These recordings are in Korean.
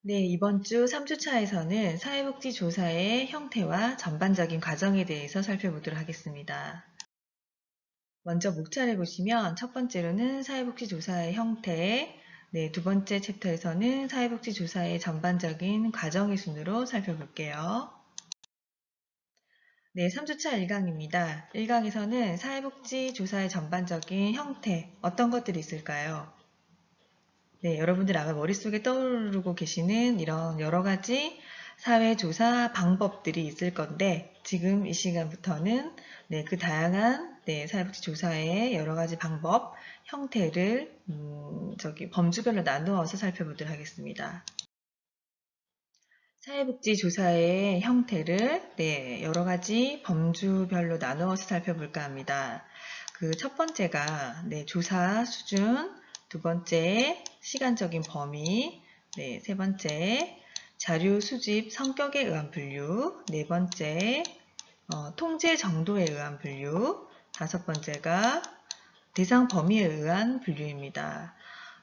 네, 이번 주 3주차에서는 사회복지조사의 형태와 전반적인 과정에 대해서 살펴보도록 하겠습니다. 먼저 목차를 보시면 첫 번째로는 사회복지조사의 형태, 네, 두 번째 챕터에서는 사회복지조사의 전반적인 과정의 순으로 살펴볼게요. 네, 3주차 1강입니다. 1강에서는 사회복지조사의 전반적인 형태, 어떤 것들이 있을까요? 네, 여러분들 아마 머릿속에 떠오르고 계시는 이런 여러 가지 사회조사 방법들이 있을 건데, 지금 이 시간부터는 네, 그 다양한 사회복지조사의 여러 가지 방법, 형태를 범주별로 나누어서 살펴보도록 하겠습니다. 사회복지조사의 형태를 여러 가지 범주별로 나누어서 살펴볼까 합니다. 그 첫 번째가 조사 수준, 두 번째 시간적인 범위, 세 번째 자료 수집 성격에 의한 분류, 네 번째 통제 정도에 의한 분류, 다섯 번째가 대상 범위에 의한 분류입니다.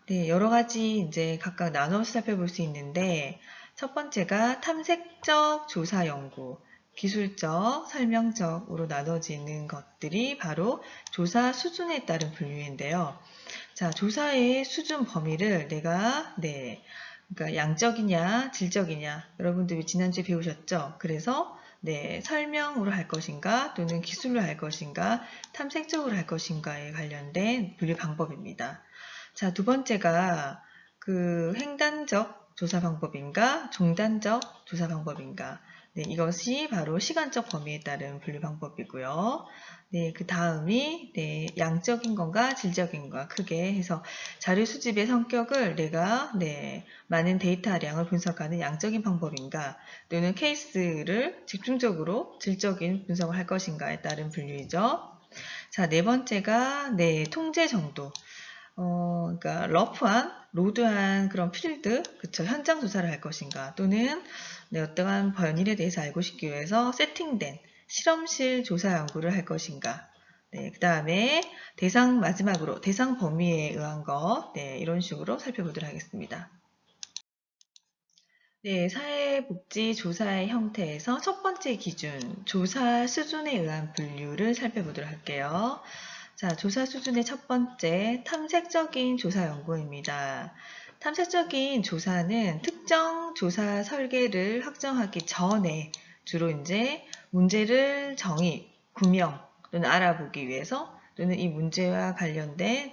네, 여러 가지 이제 각각 나눠서 살펴볼 수 있는데, 첫 번째가 탐색적 조사 연구, 기술적, 설명적으로 나눠지는 것들이 바로 조사 수준에 따른 분류인데요. 자, 조사의 수준 범위를 내가, 그러니까 양적이냐, 질적이냐, 여러분들이 지난주에 배우셨죠? 그래서, 설명으로 할 것인가, 또는 기술로 할 것인가, 탐색적으로 할 것인가에 관련된 분류 방법입니다. 자, 두 번째가 그 횡단적 조사 방법인가, 종단적 조사 방법인가. 네, 이것이 바로 시간적 범위에 따른 분류 방법이고요. 네, 그 다음이 양적인 건가, 질적인 건가 크게 해서 자료 수집의 성격을 내가 많은 데이터량을 분석하는 양적인 방법인가, 또는 케이스를 집중적으로 질적인 분석을 할 것인가에 따른 분류이죠. 자, 네 번째가 통제 정도. 그러니까 러프한, 로드한 그런 필드, 그쵸, 현장 조사를 할 것인가, 또는 어떠한 변일에 대해서 알고 싶기 위해서 세팅된 실험실 조사 연구를 할 것인가. 그 다음에 마지막으로 대상 범위에 의한 것, 이런 식으로 살펴보도록 하겠습니다. 네, 사회복지조사의 형태에서 첫 번째 기준, 조사 수준에 의한 분류를 살펴보도록 할게요. 자, 조사 수준의 첫 번째, 탐색적인 조사 연구입니다. 탐색적인 조사는 특정 조사 설계를 확정하기 전에 주로 이제 문제를 구명 또는 알아보기 위해서, 또는 이 문제와 관련된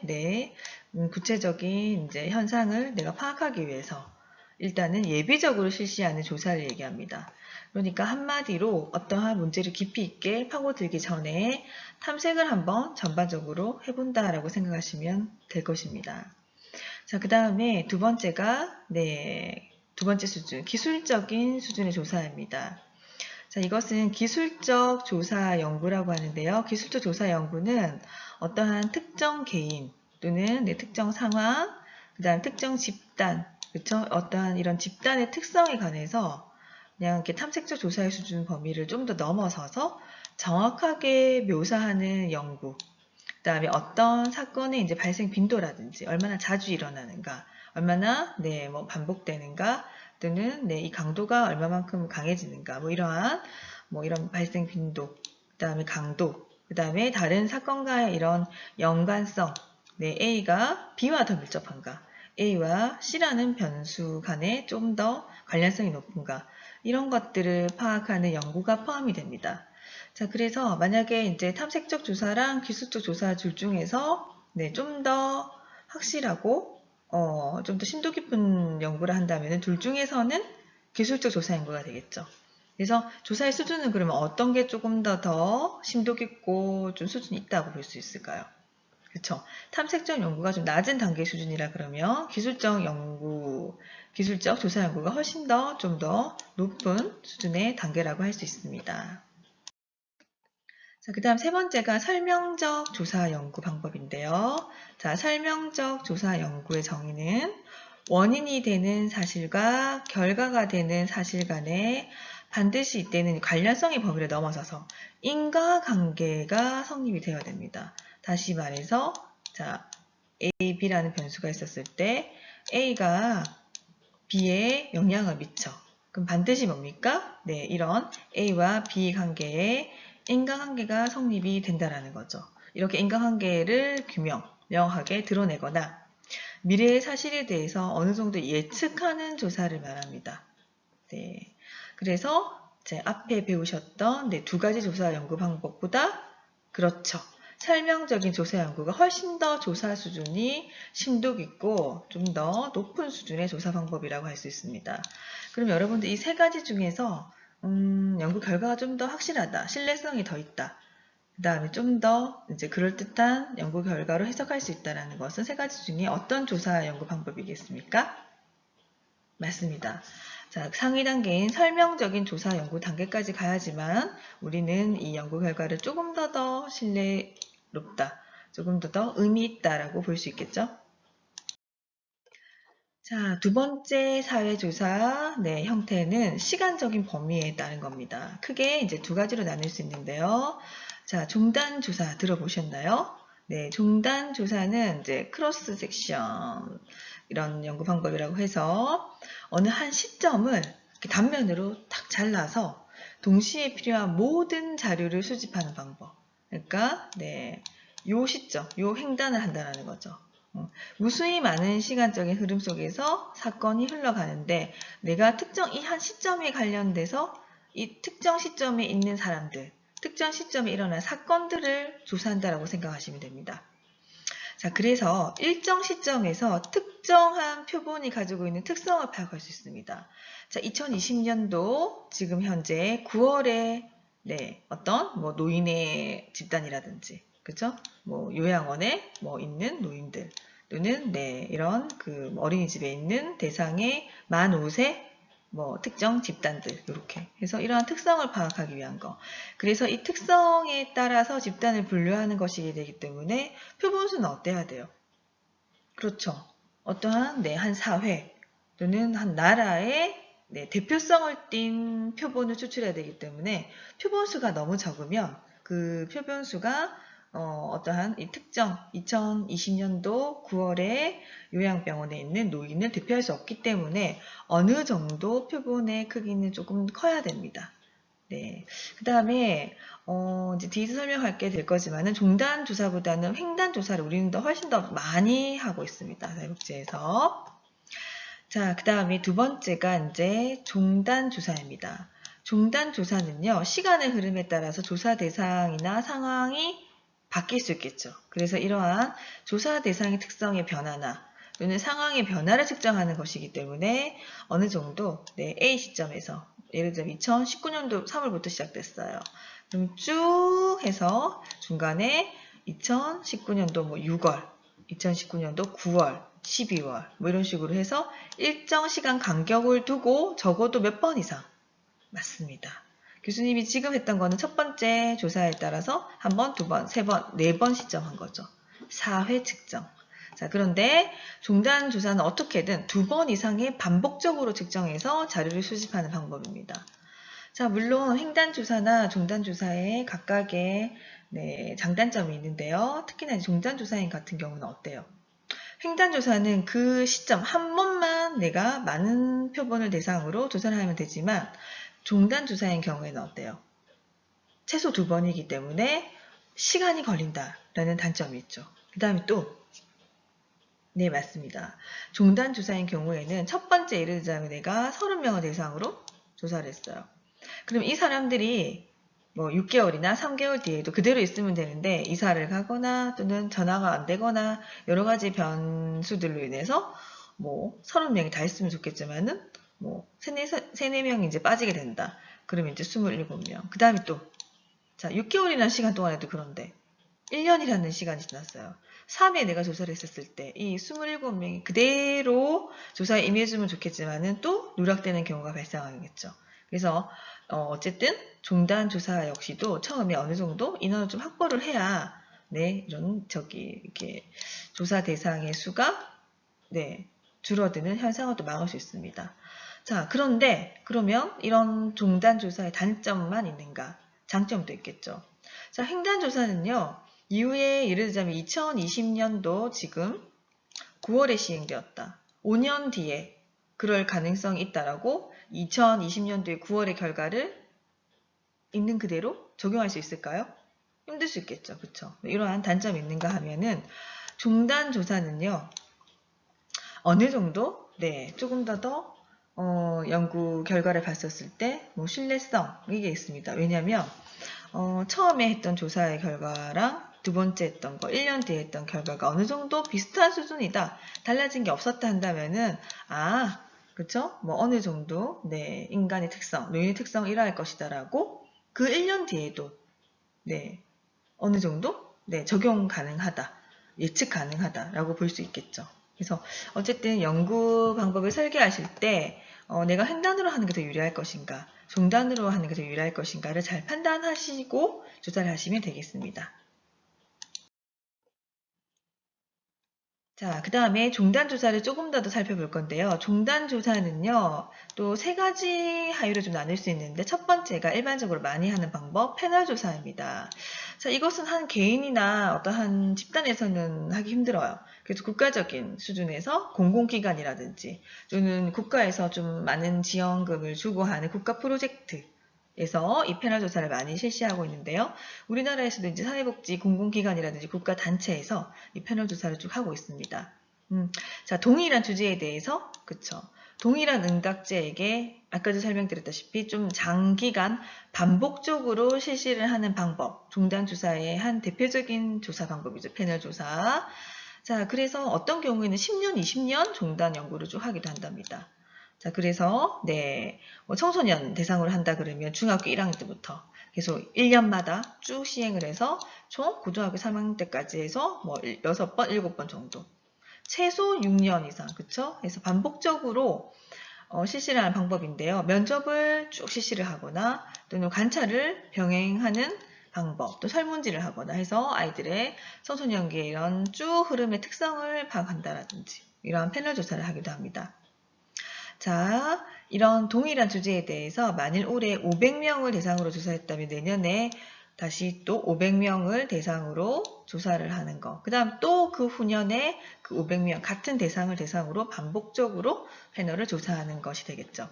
구체적인 이제 현상을 내가 파악하기 위해서 일단은 예비적으로 실시하는 조사를 얘기합니다. 그러니까 한마디로 어떠한 문제를 깊이 있게 파고들기 전에 탐색을 한번 전반적으로 해본다라고 생각하시면 될 것입니다. 자, 그 다음에 두 번째가 두 번째 수준, 기술적인 수준의 조사입니다. 자, 이것은 기술적 조사 연구라고 하는데요. 기술적 조사 연구는 어떠한 특정 개인 또는 특정 상황, 그 다음 특정 집단, 그쵸? 어떠한 이런 집단의 특성에 관해서 그냥 이렇게 탐색적 조사의 수준 범위를 좀 더 넘어서서 정확하게 묘사하는 연구. 그 다음에 어떤 사건의 이제 발생 빈도라든지 얼마나 자주 일어나는가, 얼마나 뭐 반복되는가, 또는 이 강도가 얼마만큼 강해지는가, 이러한 이런 발생 빈도, 그 다음에 강도, 그 다음에 다른 사건과의 이런 연관성, A가 B와 더 밀접한가, A와 C라는 변수 간에 좀 더 관련성이 높은가, 이런 것들을 파악하는 연구가 포함이 됩니다. 자, 그래서 만약에 이제 탐색적 조사랑 기술적 조사 둘 중에서 좀 더 확실하고 좀 더 심도 깊은 연구를 한다면 둘 중에서는 기술적 조사 연구가 되겠죠. 그래서 조사의 수준은 그러면 어떤 게 조금 더 심도 깊고 좀 수준이 있다고 볼 수 있을까요? 그렇죠. 탐색적 연구가 좀 낮은 단계 수준이라 그러면 기술적 조사 연구가 훨씬 더 좀 더 높은 수준의 단계라고 할 수 있습니다. 자, 그 다음 세 번째가 설명적 조사 연구 방법인데요. 자, 설명적 조사 연구의 정의는 원인이 되는 사실과 결과가 되는 사실 간에 반드시 이때는 관련성의 범위를 넘어서서 인과관계가 성립이 되어야 됩니다. 다시 말해서, 자, A, B라는 변수가 있었을 때 A가 B에 영향을 미쳐. 그럼 반드시 뭡니까? 네, 이런 A와 B 관계에 인과관계가 성립이 된다라는 거죠. 이렇게 인과관계를 명확하게 드러내거나 미래의 사실에 대해서 어느 정도 예측하는 조사를 말합니다. 네, 그래서 제 앞에 배우셨던 두 가지 조사 연구 방법보다 그렇죠. 설명적인 조사 연구가 훨씬 더 조사 수준이 심도 깊고 좀 더 높은 수준의 조사 방법이라고 할 수 있습니다. 그럼 여러분들 이 세 가지 중에서 연구 결과가 좀 더 확실하다, 신뢰성이 더 있다, 그 다음에 좀 더 이제 그럴듯한 연구 결과로 해석할 수 있다는 것은 세 가지 중에 어떤 조사 연구 방법이겠습니까? 맞습니다. 자, 상위 단계인 설명적인 조사 연구 단계까지 가야지만 우리는 이 연구 결과를 조금 더 신뢰롭다, 조금 더 의미 있다라고 볼 수 있겠죠? 자, 두 번째 사회조사 형태는 시간적인 범위에 따른 겁니다. 크게 이제 두 가지로 나눌 수 있는데요. 자, 종단조사 들어보셨나요? 네, 종단조사는 이제 크로스 섹션 이런 연구 방법이라고 해서 어느 한 시점을 이렇게 단면으로 탁 잘라서 동시에 필요한 모든 자료를 수집하는 방법. 그러니까 요 시점, 요 횡단을 한다는 거죠. 무수히 많은 시간적인 흐름 속에서 사건이 흘러가는데 내가 특정 이 한 시점에 관련돼서 이 특정 시점에 있는 사람들, 특정 시점에 일어난 사건들을 조사한다라고 생각하시면 됩니다. 자, 그래서 일정 시점에서 특정한 표본이 가지고 있는 특성을 파악할 수 있습니다. 자, 2020년도 지금 현재 9월에 어떤 노인의 집단이라든지, 그죠? 요양원에 있는 노인들 또는 이런 그 어린이집에 있는 대상의 만 5세 특정 집단들 이렇게 해서 이러한 특성을 파악하기 위한 거. 그래서 이 특성에 따라서 집단을 분류하는 것이기 되기 때문에 표본수는 어때야 돼요? 그렇죠. 어떠한 한 사회 또는 한 나라의 대표성을 띈 표본을 추출해야 되기 때문에 표본수가 너무 적으면 그 표본수가 어떠한 이 특정 2020년도 9월에 요양병원에 있는 노인을 대표할 수 없기 때문에 어느 정도 표본의 크기는 조금 커야 됩니다. 네. 그 다음에, 이제 뒤에서 설명할게 될 거지만은 종단 조사보다는 횡단 조사를 우리는 훨씬 더 많이 하고 있습니다. 사회복지에서. 자, 그 다음에 두 번째가 이제 종단 조사입니다. 종단 조사는요, 시간의 흐름에 따라서 조사 대상이나 상황이 바뀔 수 있겠죠. 그래서 이러한 조사 대상의 특성의 변화나 또는 상황의 변화를 측정하는 것이기 때문에 어느 정도 A 시점에서 예를 들면 2019년도 3월부터 시작됐어요. 그럼 쭉 해서 중간에 2019년도 6월, 2019년도 9월, 12월 이런 식으로 해서 일정 시간 간격을 두고 적어도 몇 번 이상 맞습니다. 교수님이 지금 했던 거는 첫 번째 조사에 따라서 한 번, 두 번, 세 번, 네 번 시점한 거죠. 4회 측정. 자, 그런데 종단 조사는 어떻게든 두 번 이상의 반복적으로 측정해서 자료를 수집하는 방법입니다. 자, 물론 횡단 조사나 종단 조사에 각각의 장단점이 있는데요. 특히나 종단 조사인 같은 경우는 어때요? 횡단 조사는 그 시점 한 번만 내가 많은 표본을 대상으로 조사를 하면 되지만 종단 조사인 경우에는 어때요? 최소 2번이기 때문에 시간이 걸린다라는 단점이 있죠. 그 다음에 또 네, 맞습니다. 종단 조사인 경우에는 첫 번째 예를 들자면 내가 30명을 대상으로 조사를 했어요. 그럼 이 사람들이 6개월이나 3개월 뒤에도 그대로 있으면 되는데 이사를 가거나 또는 전화가 안 되거나 여러 가지 변수들로 인해서 30명이 다 있으면 좋겠지만은 3, 4명이 이제 빠지게 된다. 그러면 이제 27명. 그 다음에 또 자, 6개월이라는 시간 동안에도 그런데 1년이라는 시간이 지났어요. 3회 내가 조사를 했었을 때 이 27명이 그대로 조사에 임해주면 좋겠지만은 또 누락되는 경우가 발생하겠죠. 그래서 어쨌든 종단 조사 역시도 처음에 어느 정도 인원을 좀 확보를 해야 이런 이렇게 조사 대상의 수가 줄어드는 현상을 또 막을 수 있습니다. 자, 그런데 그러면 이런 종단 조사의 단점만 있는가? 장점도 있겠죠. 자, 횡단 조사는요. 이후에 예를 들자면 2020년도 지금 9월에 시행되었다. 5년 뒤에 그럴 가능성이 있다라고 2020년도의 9월의 결과를 있는 그대로 적용할 수 있을까요? 힘들 수 있겠죠. 그쵸? 이러한 단점이 있는가 하면은 종단 조사는요. 어느 정도 조금 더 연구 결과를 봤었을 때 뭐 신뢰성 이게 있습니다. 왜냐하면 처음에 했던 조사의 결과랑 두 번째 했던 거, 1년 뒤에 했던 결과가 어느 정도 비슷한 수준이다. 달라진 게 없었다 한다면은, 그쵸? 뭐 어느 정도, 인간의 특성, 노인의 특성을 일화할 것이다라고 그 1년 뒤에도, 어느 정도, 적용 가능하다. 예측 가능하다라고 볼 수 있겠죠. 그래서 어쨌든 연구 방법을 설계하실 때 내가 횡단으로 하는 게 더 유리할 것인가, 종단으로 하는 게 더 유리할 것인가를 잘 판단하시고 조사를 하시면 되겠습니다. 자, 그 다음에 종단 조사를 조금 더 살펴볼 건데요. 종단 조사는요, 또 세 가지 하유로 좀 나눌 수 있는데, 첫 번째가 일반적으로 많이 하는 방법, 패널 조사입니다. 자, 이것은 한 개인이나 어떠한 집단에서는 하기 힘들어요. 그래서 국가적인 수준에서 공공기관이라든지, 또는 국가에서 좀 많은 지원금을 주고 하는 국가 프로젝트, 에서 이 패널 조사를 많이 실시하고 있는데요. 우리나라에서도 이제 사회복지 공공기관이라든지 국가단체에서 이 패널 조사를 쭉 하고 있습니다. 자, 동일한 주제에 대해서, 그쵸. 동일한 응답자에게 아까도 설명드렸다시피 좀 장기간 반복적으로 실시를 하는 방법, 종단 조사의 한 대표적인 조사 방법이죠. 패널 조사. 자, 그래서 어떤 경우에는 10년, 20년 종단 연구를 쭉 하기도 한답니다. 자, 그래서, 뭐 청소년 대상으로 한다 그러면 중학교 1학년 때부터 계속 1년마다 쭉 시행을 해서 총 고등학교 3학년 때까지 해서 뭐 6번, 7번 정도. 최소 6년 이상, 그쵸? 그래서 반복적으로 실시를 하는 방법인데요. 면접을 쭉 실시를 하거나 또는 관찰을 병행하는 방법, 또 설문지를 하거나 해서 아이들의 청소년기의 이런 쭉 흐름의 특성을 파악한다라든지 이러한 패널 조사를 하기도 합니다. 자, 이런 동일한 주제에 대해서 만일 올해 500명을 대상으로 조사했다면 내년에 다시 또 500명을 대상으로 조사를 하는 거. 그 다음 또 그 후년에 그 500명 같은 대상을 대상으로 반복적으로 패널을 조사하는 것이 되겠죠.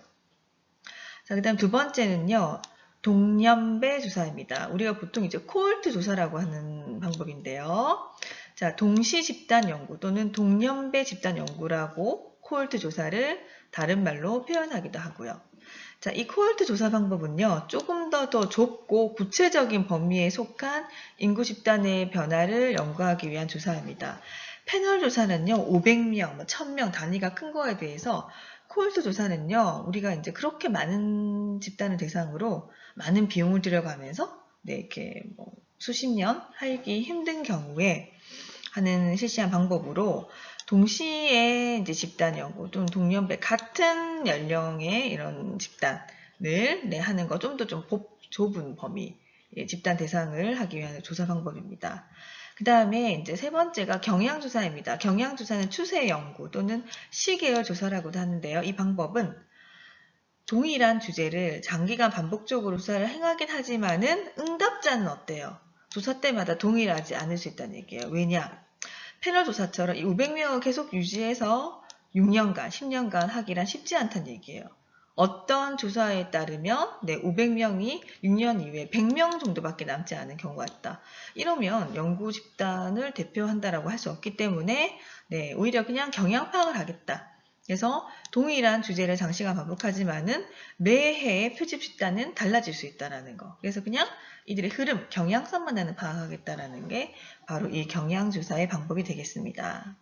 자, 그 다음 두 번째는요. 동년배 조사입니다. 우리가 보통 이제 코홀트 조사라고 하는 방법인데요. 자, 동시 집단 연구 또는 동년배 집단 연구라고 코홀트 조사를 다른 말로 표현하기도 하고요. 자, 이 코홀트 조사 방법은요, 조금 더 좁고 구체적인 범위에 속한 인구 집단의 변화를 연구하기 위한 조사입니다. 패널 조사는요, 500명, 1000명 단위가 큰 거에 대해서 코홀트 조사는요, 우리가 이제 그렇게 많은 집단을 대상으로 많은 비용을 들여가면서 이렇게 뭐 수십 년 하기 힘든 경우에 하는 실시한 방법으로 동시에 이제 집단 연구 또는 동년배 같은 연령의 이런 집단을 하는 거 좀 더 좀 좁은 범위 집단 대상을 하기 위한 조사 방법입니다. 그 다음에 이제 세 번째가 경향조사입니다. 경향조사는 추세 연구 또는 시계열 조사라고도 하는데요. 이 방법은 동일한 주제를 장기간 반복적으로 조사를 행하긴 하지만은 응답자는 어때요? 조사 때마다 동일하지 않을 수 있다는 얘기예요. 왜냐? 패널 조사처럼 이 500명을 계속 유지해서 6년간, 10년간 하기란 쉽지 않다는 얘기예요. 어떤 조사에 따르면 500명이 6년 이후에 100명 정도밖에 남지 않은 경우가 있다. 이러면 연구 집단을 대표한다라고 할 수 없기 때문에 오히려 그냥 경향 파악을 하겠다. 그래서 동일한 주제를 장시간 반복하지만은 매해 표집 집단은 달라질 수 있다라는 거. 그래서 그냥 이들의 흐름, 경향성만 파악하겠다라는 게 바로 이 경향조사의 방법이 되겠습니다.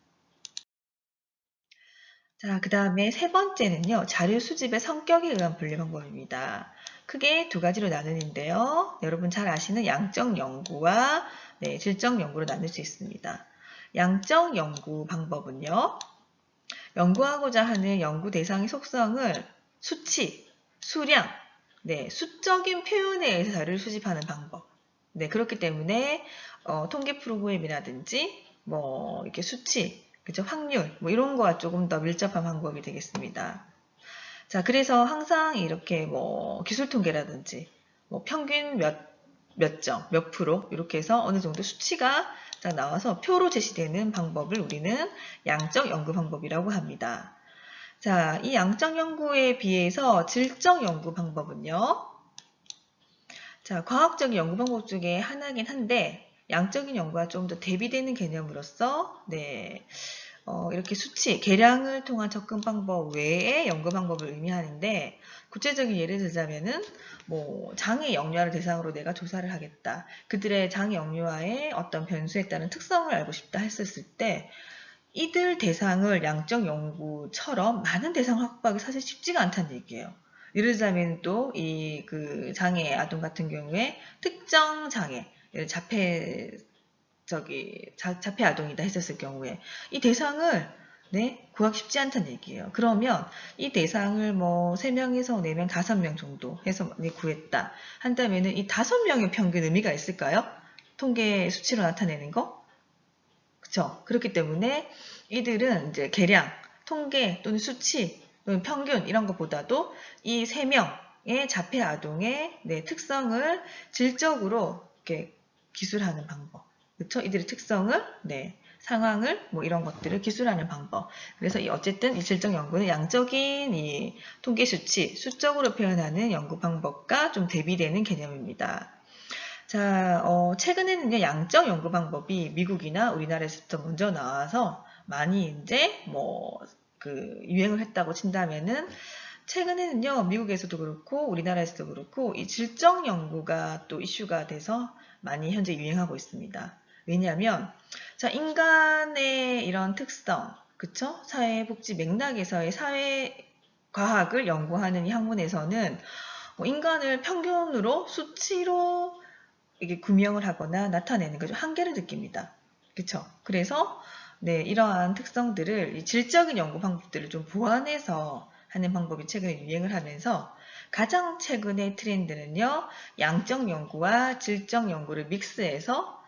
자, 그 다음에 세 번째는요. 자료 수집의 성격에 의한 분류 방법입니다. 크게 두 가지로 나누는데요. 여러분 잘 아시는 양적 연구와 질적 연구로 나눌 수 있습니다. 양적 연구 방법은요. 연구하고자 하는 연구 대상의 속성을 수치, 수량, 수적인 표현에 의해서 자료를 수집하는 방법. 그렇기 때문에 통계 프로그램이라든지 뭐 이렇게 수치, 그죠? 확률, 뭐 이런 거와 조금 더 밀접한 방법이 되겠습니다. 자, 그래서 항상 이렇게 뭐 기술 통계라든지 뭐 평균 몇 점, 몇 프로 이렇게 해서 어느 정도 수치가 딱 나와서 표로 제시되는 방법을 우리는 양적 연구 방법이라고 합니다. 자, 이 양적 연구에 비해서 질적 연구 방법은요. 자, 과학적인 연구 방법 중에 하나긴 한데 양적인 연구와 좀 더 대비되는 개념으로서 이렇게 수치, 계량을 통한 접근 방법 외의 연구 방법을 의미하는데 구체적인 예를 들자면은 뭐 장의 영유아를 대상으로 내가 조사를 하겠다. 그들의 장의 영유아의 어떤 변수에 따른 특성을 알고 싶다 했었을 때 이들 대상을 양적 연구처럼 많은 대상을 확보하기 사실 쉽지가 않다는 얘기예요. 예를 들자면 또 이 그 장애 아동 같은 경우에 특정 장애, 자폐 아동이다 했었을 경우에 이 대상을 구하기 쉽지 않다는 얘기예요. 그러면 이 대상을 뭐 3명에서 4명, 5명 정도 해서 구했다 한다면은 이 5명의 평균 의미가 있을까요? 통계 수치로 나타내는 거? 그쵸? 그렇기 때문에 이들은 이제 계량, 통계 또는 수치 또는 평균 이런 것보다도 이 3명의 자폐 아동의 특성을 질적으로 이렇게 기술하는 방법. 그쵸? 이들의 특성을, 상황을, 뭐 이런 것들을 기술하는 방법. 그래서 어쨌든 이 질적 연구는 양적인 이 통계 수치, 수적으로 표현하는 연구 방법과 좀 대비되는 개념입니다. 자, 최근에는요, 양적 연구 방법이 미국이나 우리나라에서부터 먼저 나와서 많이 이제 유행을 했다고 친다면은 최근에는요, 미국에서도 그렇고 우리나라에서도 그렇고 이 질적 연구가 또 이슈가 돼서 많이 현재 유행하고 있습니다. 왜냐하면 자, 인간의 이런 특성, 그쵸? 사회복지 맥락에서의 사회과학을 연구하는 이 학문에서는 인간을 평균으로 수치로 이게 구명을 하거나 나타내는 거죠. 한계를 느낍니다. 그쵸? 그래서 이러한 특성들을 이 질적인 연구 방법들을 좀 보완해서 하는 방법이 최근에 유행을 하면서 가장 최근의 트렌드는요. 양적 연구와 질적 연구를 믹스해서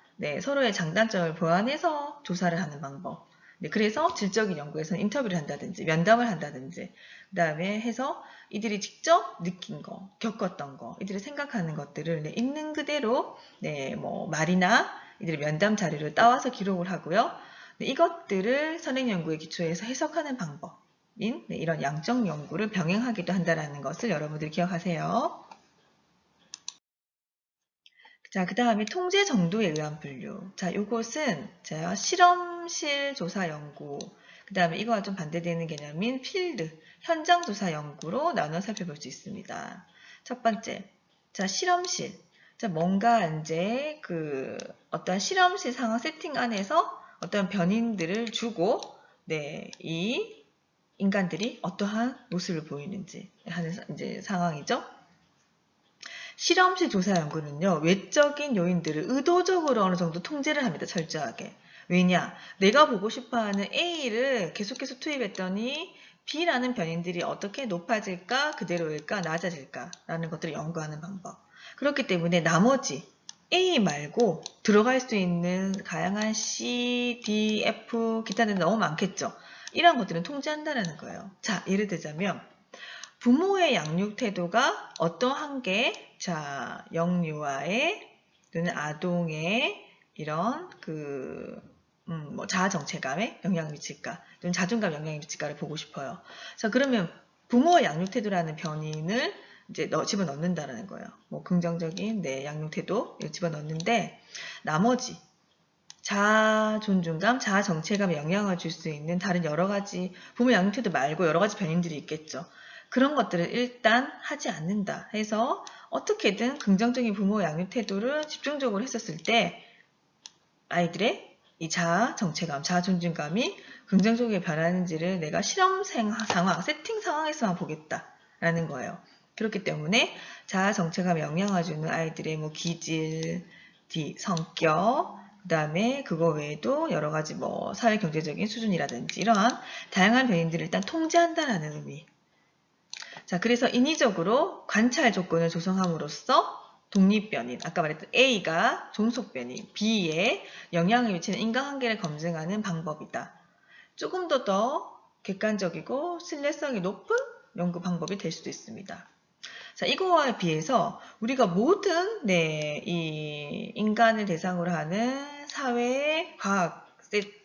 서로의 장단점을 보완해서 조사를 하는 방법. 그래서 질적인 연구에서는 인터뷰를 한다든지 면담을 한다든지 그 다음에 해서 이들이 직접 느낀 거, 겪었던 거, 이들이 생각하는 것들을 있는 그대로 뭐 말이나 이들의 면담 자료를 따와서 기록을 하고요. 이것들을 선행 연구에 기초해서 해석하는 방법인 이런 양적 연구를 병행하기도 한다는 것을 여러분들이 기억하세요. 자, 그 다음에 통제 정도에 의한 분류. 자, 요것은 실험실 조사 연구, 그 다음에 이거와 좀 반대되는 개념인 필드, 현장 조사 연구로 나눠 살펴볼 수 있습니다. 첫 번째, 자, 실험실. 자, 뭔가 이제 어떤 실험실 상황 세팅 안에서 어떤 변인들을 주고, 이 인간들이 어떠한 모습을 보이는지 하는 이제 상황이죠. 실험실 조사 연구는요, 외적인 요인들을 의도적으로 어느 정도 통제를 합니다. 철저하게. 왜냐? 내가 보고 싶어하는 A를 계속해서 투입했더니 B라는 변인들이 어떻게 높아질까, 그대로일까, 낮아질까 라는 것들을 연구하는 방법. 그렇기 때문에 나머지 A 말고 들어갈 수 있는 다양한 C, D, F, 기타 등등 너무 많겠죠. 이런 것들은 통제한다는 거예요. 자, 예를 들자면 부모의 양육 태도가 어떠한 게, 자, 영유아의 또는 아동의 이런 뭐 자아 정체감에 영향을 미칠까, 또는 자존감 영향을 미칠까를 보고 싶어요. 자, 그러면 부모의 양육 태도라는 변인을 이제 집어넣는다는 거예요. 뭐 긍정적인 양육 태도를 집어넣는데 나머지 자아 존중감, 자아 정체감에 영향을 줄 수 있는 다른 여러 가지 부모 양육 태도 말고 여러 가지 변인들이 있겠죠. 그런 것들을 일단 하지 않는다 해서 어떻게든 긍정적인 부모 양육 태도를 집중적으로 했었을 때 아이들의 이 자아 정체감, 자아 존중감이 긍정적으로 변하는지를 내가 실험 상황, 세팅 상황에서만 보겠다라는 거예요. 그렇기 때문에 자아 정체감에 영향을 주는 아이들의 뭐 기질, 성격, 그 다음에 그거 외에도 여러 가지 뭐 사회 경제적인 수준이라든지 이러한 다양한 변인들을 일단 통제한다라는 의미. 자, 그래서 인위적으로 관찰 조건을 조성함으로써 독립변인, 아까 말했던 A가 종속변인, B에 영향을 미치는 인과관계를 검증하는 방법이다. 조금 더 객관적이고 신뢰성이 높은 연구 방법이 될 수도 있습니다. 자, 이거에 비해서 우리가 모든 이 인간을 대상으로 하는 사회의 과학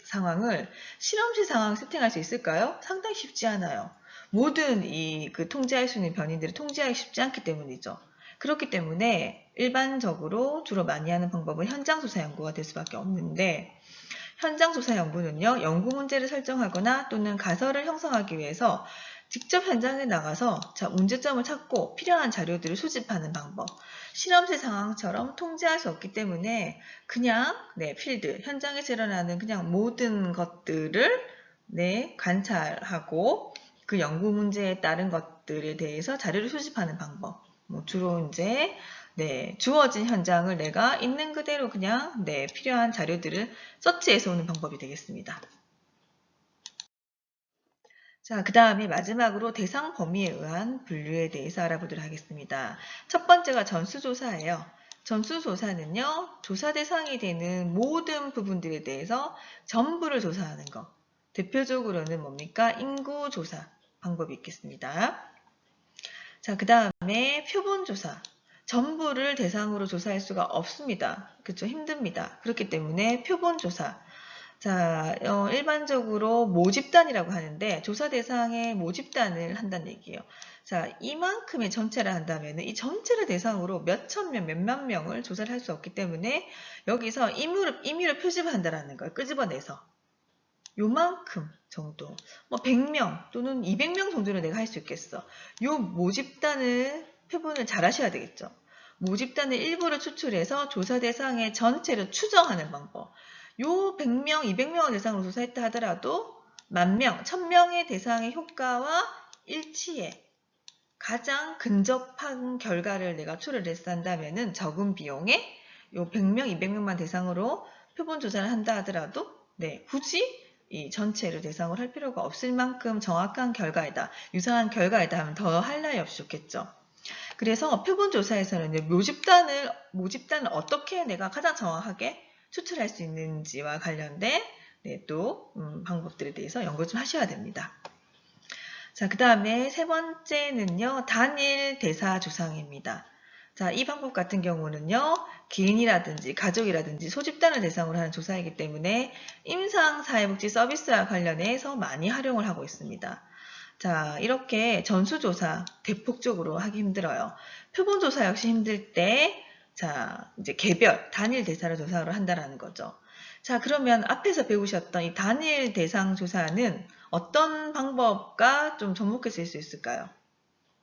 상황을 실험실 상황 세팅할 수 있을까요? 상당히 쉽지 않아요. 모든 통제할 수 있는 변이들을 통제하기 쉽지 않기 때문이죠. 그렇기 때문에 일반적으로 주로 많이 하는 방법은 현장조사 연구가 될 수밖에 없는데, 현장조사 연구는요, 연구 문제를 설정하거나 또는 가설을 형성하기 위해서 직접 현장에 나가서 문제점을 찾고 필요한 자료들을 수집하는 방법. 실험실 상황처럼 통제할 수 없기 때문에 그냥 필드, 현장에서 일어나는 그냥 모든 것들을 관찰하고 그 연구 문제에 따른 것들에 대해서 자료를 수집하는 방법. 주로 이제 주어진 현장을 내가 있는 그대로 그냥 필요한 자료들을 서치해서 오는 방법이 되겠습니다. 자, 그 다음에 마지막으로 대상 범위에 의한 분류에 대해서 알아보도록 하겠습니다. 첫 번째가 전수조사예요. 전수조사는요, 조사 대상이 되는 모든 부분들에 대해서 전부를 조사하는 것. 대표적으로는 뭡니까? 인구조사 방법이 있겠습니다. 자, 그 다음에 표본조사. 전부를 대상으로 조사할 수가 없습니다. 그렇죠? 힘듭니다. 그렇기 때문에 표본조사. 자, 일반적으로 모집단이라고 하는데 조사 대상의 모집단을 한다는 얘기예요. 자, 이만큼의 전체를 한다면 이 전체를 대상으로 몇천 명, 몇만 명을 조사를 할 수 없기 때문에 여기서 임의로 표집을 한다는 걸 끄집어내서 요만큼 정도, 100명 또는 200명 정도는 내가 할 수 있겠어. 요 모집단을 표본을 잘 하셔야 되겠죠. 모집단의 일부를 추출해서 조사 대상의 전체를 추정하는 방법. 요 100명, 200명을 대상으로 조사했다 하더라도 10,000명, 1000명의 대상의 효과와 일치해 가장 근접한 결과를 내가 추론해서 한다면은 적은 비용에 요 100명, 200명만 대상으로 표본 조사를 한다 하더라도 굳이 이 전체를 대상으로 할 필요가 없을 만큼 정확한 결과이다, 유사한 결과이다 하면 더 할 나위 없이 좋겠죠. 그래서 표본조사에서는 모집단을 어떻게 내가 가장 정확하게 추출할 수 있는지와 관련된 또 방법들에 대해서 연구 좀 하셔야 됩니다. 자, 그 다음에 세 번째는요, 단일 대사 조상입니다. 자, 이 방법 같은 경우는요, 개인이라든지 가족이라든지 소집단을 대상으로 하는 조사이기 때문에 임상사회복지 서비스와 관련해서 많이 활용을 하고 있습니다. 자, 이렇게 전수조사 대폭적으로 하기 힘들어요. 표본조사 역시 힘들 때, 자, 이제 개별, 단일 대사를 조사로 한다라는 거죠. 자, 그러면 앞에서 배우셨던 이 단일 대상 조사는 어떤 방법과 좀 접목해서 쓸 수 있을까요?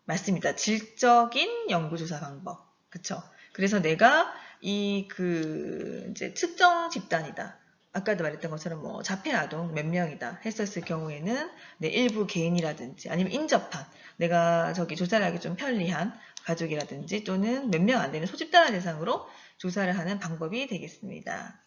맞습니다. 질적인 연구조사 방법. 그쵸? 그래서 내가 이제 특정 집단이다. 아까도 말했던 것처럼 자폐 아동 몇 명이다 했었을 경우에는 일부 개인이라든지 아니면 인접한 내가 조사를 하기 좀 편리한 가족이라든지 또는 몇 명 안 되는 소집단을 대상으로 조사를 하는 방법이 되겠습니다.